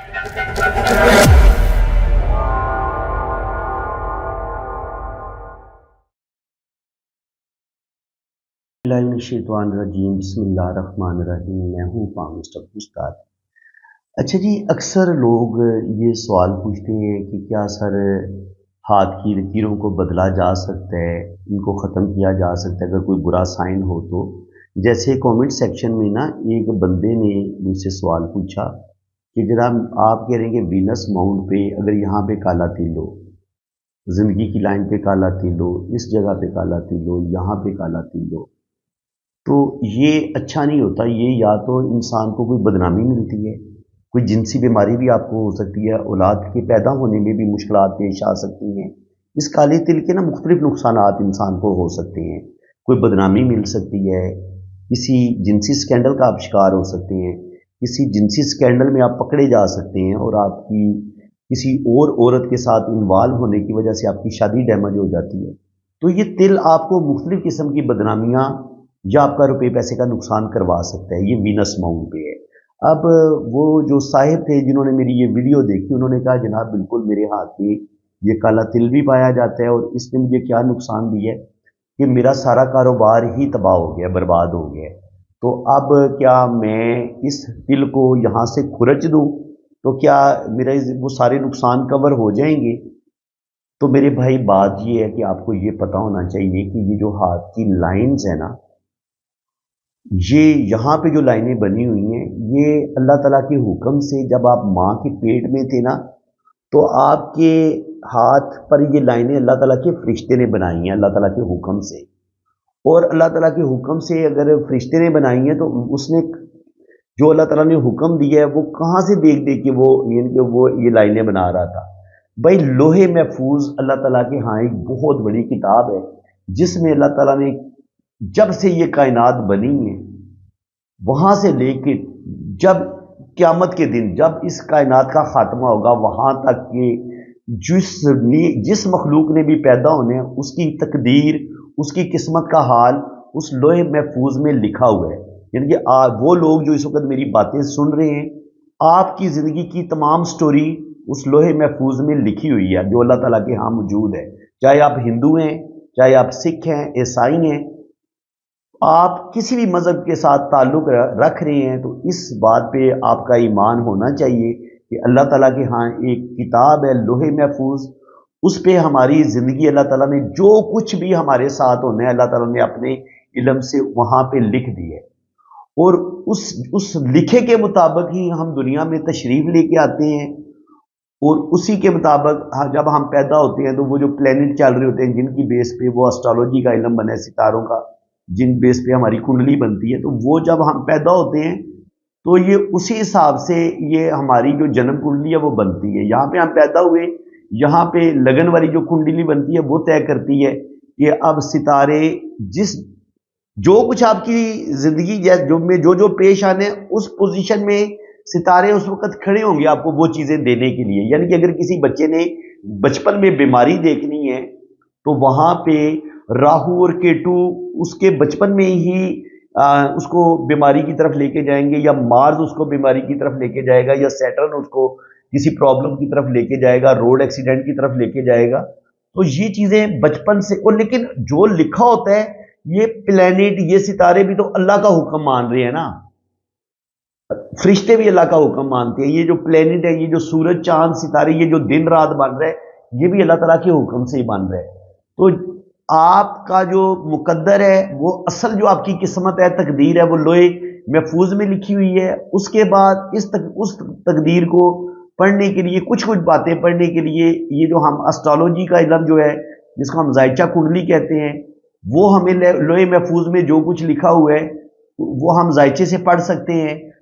बिस्मिल्लाहिर्रहमानिर्रहीम, बिस्मिल्लाहिर्रहमानिर्रहीम। मैं हूँ मिस्टर उस्ताद। अच्छा जी, अक्सर लोग ये सवाल पूछते हैं कि क्या सर हाथ की लकीरों को बदला जा सकता है, इनको ख़त्म किया जा सकता है अगर कोई बुरा साइन हो तो। जैसे कमेंट सेक्शन में ना एक बंदे ने मुझसे सवाल पूछा कि जनाब आप कह रहे हैं कि वीनस माउंट पे अगर यहाँ पे काला तिल हो, ज़िंदगी की लाइन पे काला तिल हो, इस जगह पे काला तिल हो, यहाँ पे काला तिल हो, तो ये अच्छा नहीं होता। ये या तो इंसान को कोई बदनामी मिलती है, कोई जिनसी बीमारी भी आपको हो सकती है, औलाद के पैदा होने में भी मुश्किलात पेश आ सकती हैं। इस काले तिल के ना मुख्तलिफ नुकसानात इंसान को हो सकते हैं। कोई बदनामी मिल सकती है, किसी जिनसी स्कैंडल का आप शिकार हो सकते हैं, किसी जिनसी स्कैंडल में आप पकड़े जा सकते हैं और आपकी किसी और औरत के साथ इन्वॉल्व होने की वजह से आपकी शादी डैमेज हो जाती है। तो ये तिल आपको मुख्तलिफ किस्म की बदनामियाँ या आपका रुपये पैसे का नुकसान करवा सकता है। ये वीनस माउंट पे है। अब वो जो साहिब थे जिन्होंने मेरी ये वीडियो देखी, उन्होंने कहा जनाब बिल्कुल मेरे हाथ में ये काला तिल भी पाया जाता है और इसने मुझे क्या नुकसान दिया है कि मेरा सारा कारोबार ही तबाह हो गया, बर्बाद हो गया। तो अब क्या मैं इस तिल को यहाँ से खुरच दूँ तो क्या मेरा वो सारे नुकसान कवर हो जाएंगे? तो मेरे भाई बात ये है कि आपको ये पता होना चाहिए कि ये जो हाथ की लाइंस है ना, ये यहाँ पे जो लाइनें बनी हुई हैं, ये अल्लाह ताला के हुक्म से जब आप माँ के पेट में थे ना, तो आपके हाथ पर ये लाइनें अल्लाह ताला के फरिश्ते ने बनाई हैं, अल्लाह ताला के हुक्म से। और अल्लाह ताला के हुक्म से अगर फरिश्ते ने बनाई हैं तो उसने जो अल्लाह ताला ने हुक्म दिया है वो कहाँ से देख देख के वो ये लाइनें बना रहा था। भाई लोहे महफूज अल्लाह ताला के यहाँ एक बहुत बड़ी किताब है जिसमें अल्लाह ताला ने जब से ये कायनात बनी है वहां से लेके जब क़यामत के दिन जब इस कायनात का खात्मा होगा वहां तक के जिस मखलूक ने भी पैदा होने हैं उसकी तकदीर, उसकी किस्मत का हाल उस लोहे महफूज में लिखा हुआ है। यानी कि वो लोग जो इस वक्त मेरी बातें सुन रहे हैं, आपकी ज़िंदगी की तमाम स्टोरी उस लोहे महफूज में लिखी हुई है जो अल्लाह ताला के यहाँ मौजूद है। चाहे आप हिंदू हैं, चाहे आप सिख हैं, ईसाई हैं, आप किसी भी मज़हब के साथ ताल्लुक़ रख रहे हैं तो इस बात पे आपका ईमान होना चाहिए कि अल्लाह ताला के यहाँ एक किताब है लोहे महफूज, उस पे हमारी ज़िंदगी अल्लाह ताला ने जो कुछ भी हमारे साथ होना है अल्लाह ताला ने अपने इल्म से वहाँ पे लिख दी है। और उस लिखे के मुताबिक ही हम दुनिया में तशरीफ़ लेके आते हैं और उसी के मुताबिक जब हम पैदा होते हैं तो वो जो प्लेनेट चल रहे होते हैं जिनकी बेस पे वो एस्ट्रोलॉजी का इल्म बना है, सितारों का जिन बेस पे हमारी कुंडली बनती है, तो वो जब हम पैदा होते हैं तो ये उसी हिसाब से ये हमारी जो जन्म कुंडली है वो बनती है। यहाँ पे हम पैदा हुए, यहाँ पे लगन वाली जो कुंडली बनती है वो तय करती है कि अब सितारे जिस जो कुछ आपकी जिंदगी जो पेश आने उस पोजीशन में सितारे उस वक्त खड़े होंगे आपको वो चीजें देने के लिए। यानी कि अगर किसी बच्चे ने बचपन में बीमारी देखनी है तो वहां पे राहु और केतु उसके बचपन में ही उसको बीमारी की तरफ लेके जाएंगे, या मार्स उसको बीमारी की तरफ लेके जाएगा, या सैटर्न उसको किसी प्रॉब्लम की तरफ लेके जाएगा, रोड एक्सीडेंट की तरफ लेके जाएगा। तो ये चीजें बचपन से। और लेकिन जो लिखा होता है ये प्लेनेट, ये सितारे भी तो अल्लाह का हुक्म मान रहे हैं ना, फरिश्ते भी अल्लाह का हुक्म मानते हैं। ये जो प्लेनेट है, ये जो सूरज चांद सितारे, ये जो दिन रात बन रहा है, ये भी अल्लाह ताला के हुक्म से ही बन रहा है। तो आपका जो मुकद्दर है, वो असल जो आपकी किस्मत है, तकदीर है, वो लोहे महफूज में लिखी हुई है। उसके बाद उस तकदीर को पढ़ने के लिए, कुछ कुछ बातें पढ़ने के लिए, ये जो हम एस्ट्रोलॉजी का इल्म जो है जिसको हम जायचा कुंडली कहते हैं, वो हमें लोहे महफूज में जो कुछ लिखा हुआ है वो हम जायचे से पढ़ सकते हैं।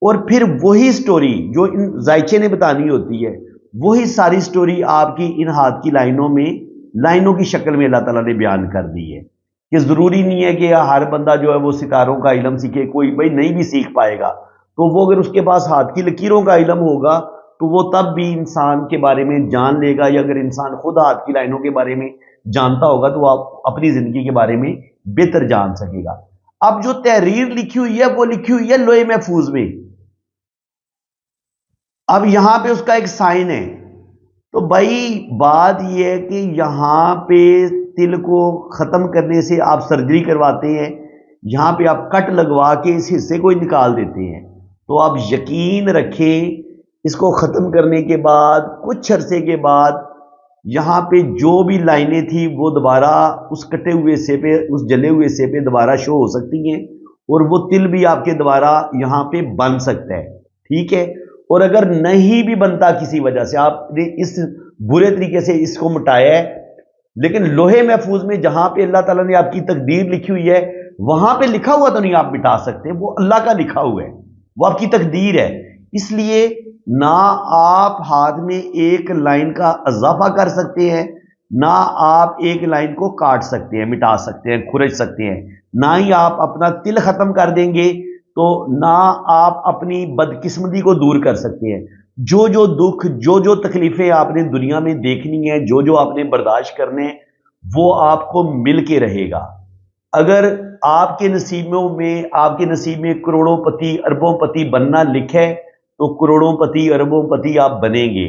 और फिर वही स्टोरी जो इन जायचे ने बतानी होती है, वही सारी स्टोरी आपकी इन हाथ की लाइनों की शक्ल में अल्लाह ताला ने बयान कर दी है। कि जरूरी नहीं है कि हर बंदा जो है वो सितारों का इल्म सीखे, कोई भाई नहीं भी सीख पाएगा तो वो अगर उसके पास हाथ की लकीरों का इल्म होगा तो वो तब भी इंसान के बारे में जान लेगा। या अगर इंसान खुद हाथ की लाइनों के बारे में जानता होगा तो आप अपनी जिंदगी के बारे में बेहतर जान सकेगा। अब जो तहरीर लिखी हुई है वो लिखी हुई है लोहे महफूज में। अब यहां पे उसका एक साइन है। तो भाई बात यह है कि यहां पे तिल को खत्म करने से आप सर्जरी करवाते हैं, यहां पे आप कट लगवा के इस हिस्से को ही निकाल देते हैं। तो आप यकीन रखें, इसको खत्म करने के बाद कुछ अरसे के बाद यहां पे जो भी लाइनें थी वो दोबारा उस कटे हुए हिस्से पे, उस जले हुए हिस्से पे दोबारा शो हो सकती हैं, और वो तिल भी आपके दोबारा यहां पे बन सकता है। ठीक है। और अगर नहीं भी बनता किसी वजह से, आपने इस बुरे तरीके से इसको मिटाया है, लेकिन लोहे महफूज में जहां पे अल्लाह ताला ने आपकी तकदीर लिखी हुई है, वहां पे लिखा हुआ तो नहीं आप मिटा सकते, वो अल्लाह का लिखा हुआ है, वो आपकी तकदीर है। इसलिए ना आप हाथ में एक लाइन का इजाफा कर सकते हैं, ना आप एक लाइन को काट सकते हैं, मिटा सकते हैं, खुरच सकते हैं, ना ही आप अपना तिल खत्म कर देंगे, तो ना आप अपनी बदकिस्मती को दूर कर सकते हैं। जो जो दुख, जो जो तकलीफें आपने दुनिया में देखनी है, जो जो आपने बर्दाश्त करने, वो आपको मिल के रहेगा। अगर आपके नसीब में करोड़ोंपति अरबोंपति बनना लिखा है, तो करोड़ोंपति अरबोंपति आप बनेंगे।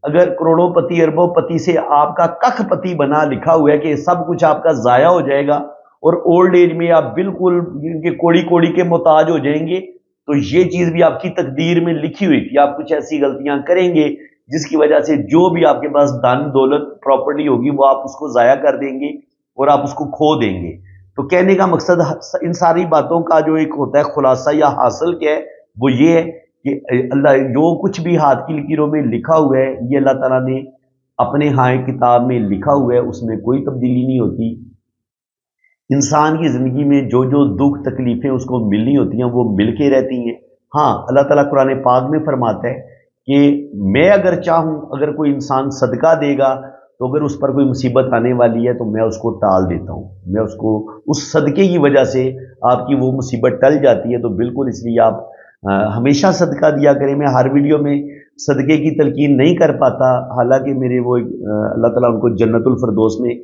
अगर करोड़ोंपति अरबोंपति से आपका कखपति बना लिखा हुआ है कि सब कुछ आपका जाया हो जाएगा और ओल्ड एज में आप बिल्कुल इनके कोड़ी कोड़ी के मोहताज हो जाएंगे, तो ये चीज भी आपकी तकदीर में लिखी हुई थी। आप कुछ ऐसी गलतियां करेंगे जिसकी वजह से जो भी आपके पास धन दौलत प्रॉपर्टी होगी वो आप उसको जाया कर देंगे और आप उसको खो देंगे। तो कहने का मकसद इन सारी बातों का जो एक होता है खुलासा या हासिल क्या है, वो ये है कि अल्लाह जो कुछ भी हाथ की लकीरों में लिखा हुआ है, ये अल्लाह ताला ने अपने हाय किताब में लिखा हुआ है, उसमें कोई तब्दीली नहीं होती। इंसान की ज़िंदगी में जो जो दुख तकलीफ़ें उसको मिलनी होती हैं वो मिल के रहती हैं। हाँ, अल्लाह ताला कुरान पाक में फरमाता है कि मैं अगर चाहूँ, अगर कोई इंसान सदका देगा, तो अगर उस पर कोई मुसीबत आने वाली है तो मैं उसको टाल देता हूँ, मैं उसको उस सदक़े की वजह से आपकी वो मुसीबत टल जाती है। तो बिल्कुल इसलिए आप हमेशा सदका दिया करें। मैं हर वीडियो में सदक़े की तलकीन नहीं कर पाता, हालांकि मेरे वो अल्लाह ताला उनको जन्नतुल फिरदौस में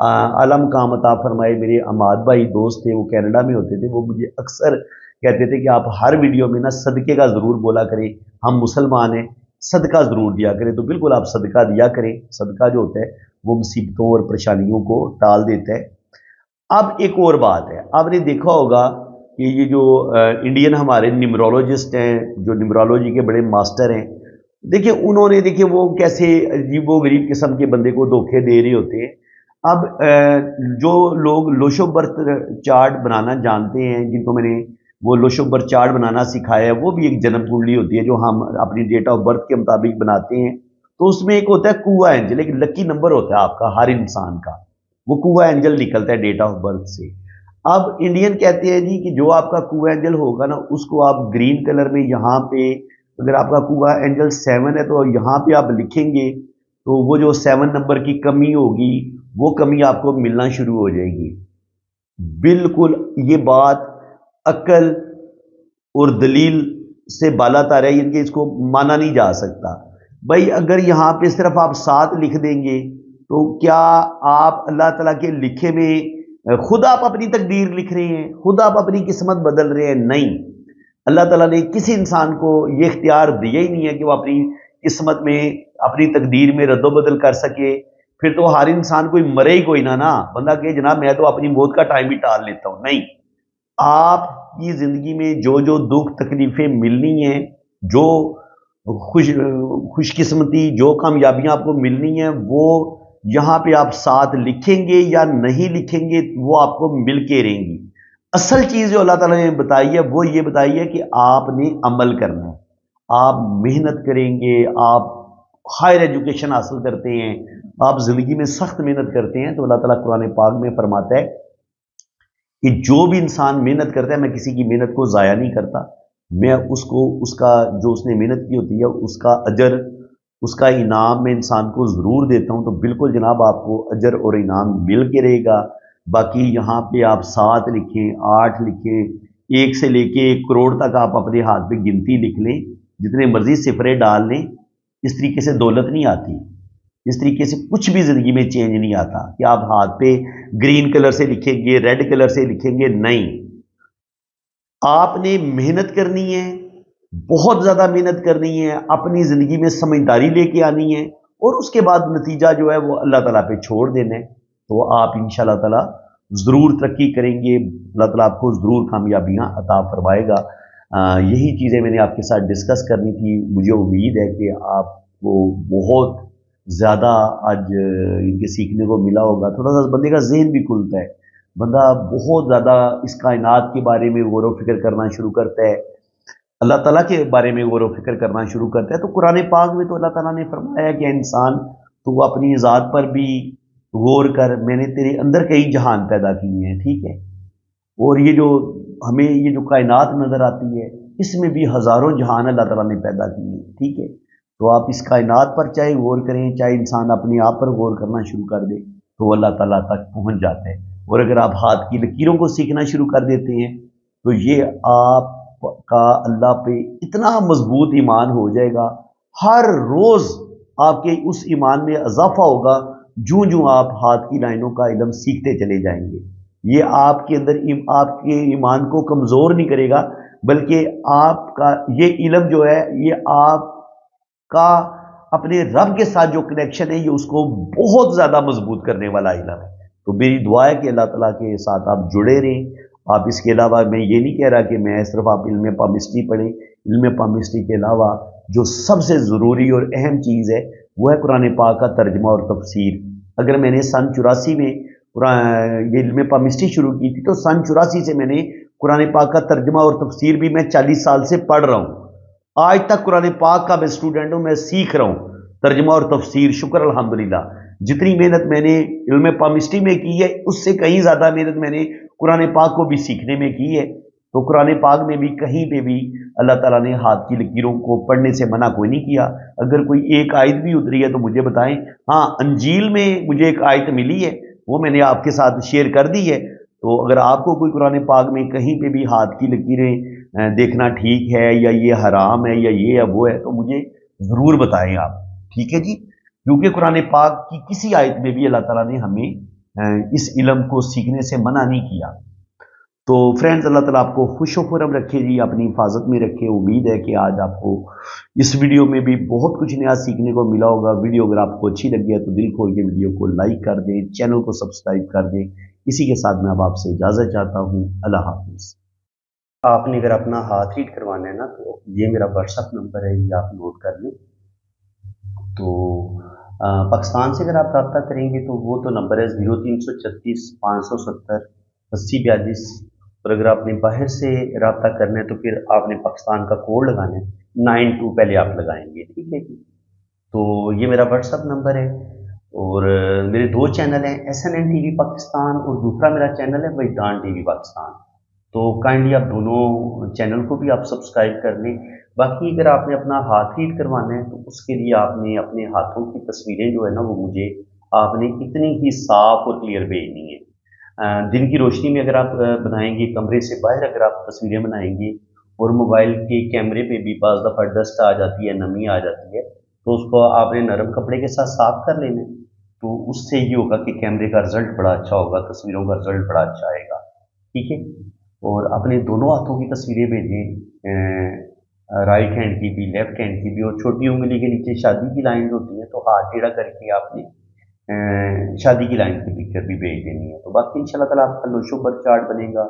आला मकाम अता फरमाए, मेरे अमाद भाई दोस्त थे, वो कनाडा में होते थे, वो मुझे अक्सर कहते थे कि आप हर वीडियो में ना सदक़े का ज़रूर बोला करें, हम मुसलमान हैं, सदका ज़रूर दिया करें। तो बिल्कुल आप सदका दिया करें। सदका जो होता है वो मुसीबतों और परेशानियों को टाल देता है। अब एक और बात है, आपने देखा होगा कि ये जो इंडियन हमारे न्यूमरोलॉजिस्ट हैं, जो न्यूमरोलॉजी के बड़े मास्टर हैं, देखिए उन्होंने, देखिए वो कैसे अजीबो गरीब किस्म के बंदे को धोखे दे रहे होते हैं। अब जो लोग लोशो बर्थ चार्ट बनाना जानते हैं, जिनको मैंने वो लोशो बर्थ चार्ट बनाना सिखाया है, वो भी एक जन्म कुंडली होती है जो हम अपनी डेट ऑफ बर्थ के मुताबिक बनाते हैं। तो उसमें एक होता है कुआ एंजल, एक लकी नंबर होता है आपका हर इंसान का, वो कुआ एंजल निकलता है डेट ऑफ बर्थ से। अब इंडियन कहते हैं जी कि जो आपका कुआ एंजल होगा ना, उसको आप ग्रीन कलर में यहाँ पे, अगर आपका कुआ एंजल 7 है तो यहाँ पे आप लिखेंगे, तो वो जो 7 नंबर की कमी होगी वो कमी आपको मिलना शुरू हो जाएगी। बिल्कुल ये बात अक्ल और दलील से बालातर है, इनके इसको माना नहीं जा सकता। भाई अगर यहाँ पे सिर्फ आप 7 लिख देंगे, तो क्या आप अल्लाह ताला के लिखे में खुद आप अपनी तकदीर लिख रहे हैं, खुद आप अपनी किस्मत बदल रहे हैं? नहीं, अल्लाह ताला ने किसी इंसान को ये इख्तियार दिया ही नहीं है कि वो अपनी किस्मत में, अपनी तकदीर में रद्दोबदल कर सके। फिर तो हर इंसान कोई मरे ही कोई ना बंदा कहे जनाब मैं तो अपनी मौत का टाइम भी टाल लेता हूं। नहीं, आपकी जिंदगी में जो जो दुख तकलीफें मिलनी है, जो खुशकिस्मती, जो कामयाबियां आपको मिलनी है, वो यहां पे आप 7 लिखेंगे या नहीं लिखेंगे वो आपको मिल के रहेंगी। असल चीज जो अल्लाह ताला ने बताई है वो ये बताई है कि आपने अमल करना है, आप मेहनत करेंगे, आप हायर एजुकेशन हासिल करते हैं, आप जिंदगी में सख्त मेहनत करते हैं, तो अल्लाह ताला कुरान पाक में फरमाता है कि जो भी इंसान मेहनत करता है, मैं किसी की मेहनत को ज़ाया नहीं करता, मैं उसको उसका जो उसने मेहनत की होती है उसका अजर, उसका इनाम मैं इंसान को ज़रूर देता हूँ। तो बिल्कुल जनाब आपको अजर और इनाम मिल के रहेगा। बाकी यहाँ पे आप 7 लिखें, 8 लिखें, 1 से लेके 1 करोड़ तक आप अपने हाथ पे गिनती लिख लें, जितने मर्जी सिफरे डाल लें, इस तरीके से दौलत नहीं आती, इस तरीके से कुछ भी जिंदगी में चेंज नहीं आता कि आप हाथ पे ग्रीन कलर से लिखेंगे, रेड कलर से लिखेंगे। नहीं, आपने मेहनत करनी है, बहुत ज़्यादा मेहनत करनी है, अपनी ज़िंदगी में समझदारी लेके आनी है, और उसके बाद नतीजा जो है वो अल्लाह ताला पे छोड़ देना है। तो आप इंशाअल्लाह ताला ज़रूर तरक्की करेंगे, अल्लाह ताला आपको ज़रूर कामयाबियाँ अता फरमाएगा। यही चीज़ें मैंने आपके साथ डिस्कस करनी थी। मुझे उम्मीद है कि आपको बहुत ज़्यादा आज इनके सीखने को मिला होगा। थोड़ा-सा बंदे का ज़हन भी खुलता है। बंदा बहुत ज़्यादा इस कायनात के बारे में गौर व फ़िक्र करना शुरू करता है, अल्लाह ताला के बारे में गौर व फ़िक्र करना शुरू करता है। तो कुरान पाक में तो अल्लाह ताला ने फरमाया कि इंसान तू अपनी ज़ात पर भी गौर कर, मैंने तेरे अंदर कई जहान पैदा किए हैं, ठीक है। और ये जो हमें ये जो कायनात नज़र आती है, इसमें भी हज़ारों जहान अल्लाह ताला ने पैदा किए हैं, ठीक है। तो आप इस कायनात पर चाहे गौर करें, चाहे इंसान अपने आप पर गौर करना शुरू कर दे, तो अल्लाह ताला तक पहुँच जाता है। और अगर आप हाथ की लकीरों को सीखना शुरू कर देते हैं, तो ये आपका अल्लाह पे इतना मजबूत ईमान हो जाएगा, हर रोज़ आपके उस ईमान में इजाफा होगा, जूं जूं आप हाथ की लाइनों का इल्म सीखते चले जाएंगे। ये आपके अंदर आपके ईमान को कमज़ोर नहीं करेगा, बल्कि आपका ये इल्म जो है, ये आपका अपने रब के साथ जो कनेक्शन है, ये उसको बहुत ज़्यादा मजबूत करने वाला इल्म है। तो मेरी दुआ है कि अल्लाह ताला के साथ आप जुड़े रहें। आप इसके अलावा, मैं ये नहीं कह रहा कि मैं सिर्फ आप इल्म पामिस्ट्री पढ़ें। इल्म पामिस्ट्री के अलावा जो सबसे ज़रूरी और अहम चीज़ है, वो है कुरान पाक का तर्जमा और तफसीर। अगर मैंने सन 84 में ये इल्म पामिस्ट्री शुरू की थी, तो सन 84 से मैंने कुरान पाक का तर्जमा और तफसीर भी मैं 40 साल से पढ़ रहा हूँ। आज तक कुरान पाक का मैं स्टूडेंट हूँ, मैं सीख रहा हूँ तर्जमा और तफसीर। शुक्र अल्हम्दुलिल्लाह। जितनी मेहनत मैंने इल्म पामिस्ट्री में की है, उससे कहीं ज़्यादा मेहनत मैंने कुरान पाक को भी सीखने में की है। तो कुरान पाक में भी कहीं पे भी अल्लाह ताला ने हाथ की लकीरों को पढ़ने से मना कोई नहीं किया। अगर कोई एक आयत भी उतरी है तो मुझे बताएं। हाँ, अंजील में मुझे एक आयत मिली है, वो मैंने आपके साथ शेयर कर दी है। तो अगर आपको कोई कुरान पाक में कहीं पे भी हाथ की लकीरें देखना ठीक है, या ये हराम है, या ये है वो है, तो मुझे ज़रूर बताएं आप, ठीक है जी। क्योंकि कुरान पाक की किसी आयत में भी अल्लाह ताला ने हमें इस इल्म को सीखने से मना नहीं किया। तो फ्रेंड्स, अल्लाह ताला आपको खुश खुरम रखे जी, अपनी हिफाजत में रखे। उम्मीद है कि आज आपको इस वीडियो में भी बहुत कुछ नया सीखने को मिला होगा। वीडियो अगर आपको अच्छी लगी है तो दिल खोल के वीडियो को लाइक कर दें, चैनल को सब्सक्राइब कर दें। इसी के साथ मैं अब आपसे इजाज़त चाहता हूँ। अल्लाह हाफिज़। आपने अगर अपना हाथ रीड करवाना है ना, तो ये मेरा व्हाट्सअप नंबर है, ये आप नोट कर लें। तो पाकिस्तान से अगर आप रब्ता करेंगे तो वो तो नंबर है 0336 570 8042। और अगर आपने बाहर से रब्ता करना है तो फिर आपने पाकिस्तान का कोड लगाना है, 92 पहले आप लगाएंगे, ठीक है जी। तो ये मेरा व्हाट्सअप नंबर है। और मेरे दो चैनल हैं, SNN TV पाकिस्तान, और दूसरा मेरा चैनल है वजदान TV पाकिस्तान। तो काइंडली आप दोनों चैनल को भी आप सब्सक्राइब कर लें। बाकी अगर आपने अपना हाथ रीड करवाना है तो उसके लिए आपने अपने हाथों की तस्वीरें जो है ना, वो मुझे आपने इतनी ही साफ और क्लियर भेजनी है। दिन की रोशनी में अगर आप बनाएंगे, कमरे से बाहर अगर आप तस्वीरें बनाएंगे, और मोबाइल के कैमरे पे भी बाज़ दफ़ा डस्ट आ जाती है, नमी आ जाती है, तो उसको आपने नरम कपड़े के साथ साफ कर लेना है। तो उससे ये होगा कि कैमरे का रिजल्ट बड़ा अच्छा होगा, तस्वीरों का रिजल्ट बड़ा अच्छा आएगा, ठीक है। और अपने दोनों हाथों की तस्वीरें भेजें, राइट हैंड की भी, लेफ्ट हैंड की भी। और छोटी उंगली के नीचे शादी की लाइन होती है, तो हाथ टेढ़ा करके आपने शादी की लाइन की पिक्चर भी भेज देनी है। तो बाकी इंशाल्लाह ताला आपका लोशो बर्थ चार्ट बनेगा,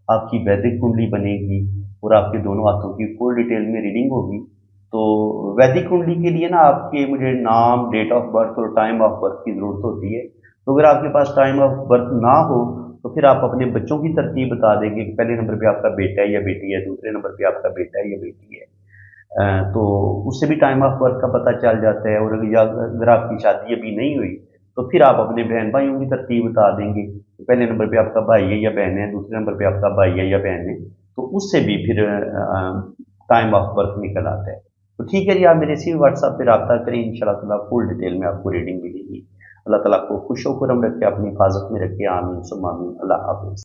आपकी वैदिक कुंडली बनेगी, और आपके दोनों हाथों की फुल डिटेल में रीडिंग होगी। तो वैदिक कुंडली के लिए ना आपके मुझे नाम, डेट ऑफ बर्थ और टाइम ऑफ बर्थ की ज़रूरत होती है। तो अगर आपके पास टाइम ऑफ बर्थ ना हो तो फिर आप अपने बच्चों की तरतीब बता देंगे कि पहले नंबर पे आपका बेटा है या बेटी है, दूसरे नंबर पे आपका बेटा है या बेटी है। तो उससे भी टाइम ऑफ बर्थ का पता चल जाता है। और अगर आपकी शादी अभी नहीं हुई तो फिर आप अपने बहन भाइयों की तरतीब बता देंगे, तो पहले नंबर पे आपका भाई है या बहन है, दूसरे नंबर पे आपका भाई है या बहन है। तो उससे भी फिर टाइम ऑफ बर्थ निकल आता है। तो ठीक है जी, आप मेरे इसी व्हाट्सएप पे रब्ता करें, इंशाल्लाह ताला फुल डिटेल में आपको रीडिंग मिलेगी। अल्लाह ताला आपको खुश खुरम रखे, अपनी हिफाजत में रखे। आमीन सुम्मा आमीन। अल्लाह हाफिज़।